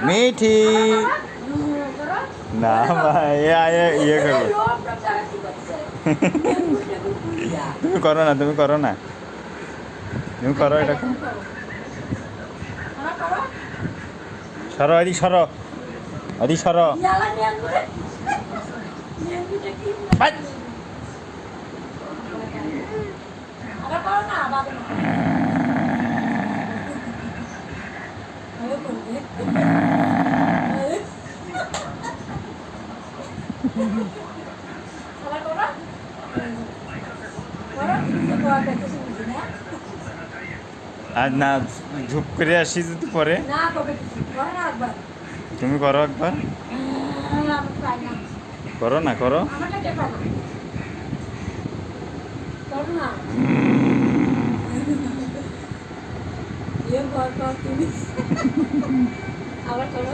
মিঠি না ভাই ইয়ে করবে তুমি করো না তুমি করো না তুমি করো এটা সরো এদিক সরো এদিক সরো আর না ঝুপ করে আসি যদি পরে তুমি করো একবার করো না করো আবার করো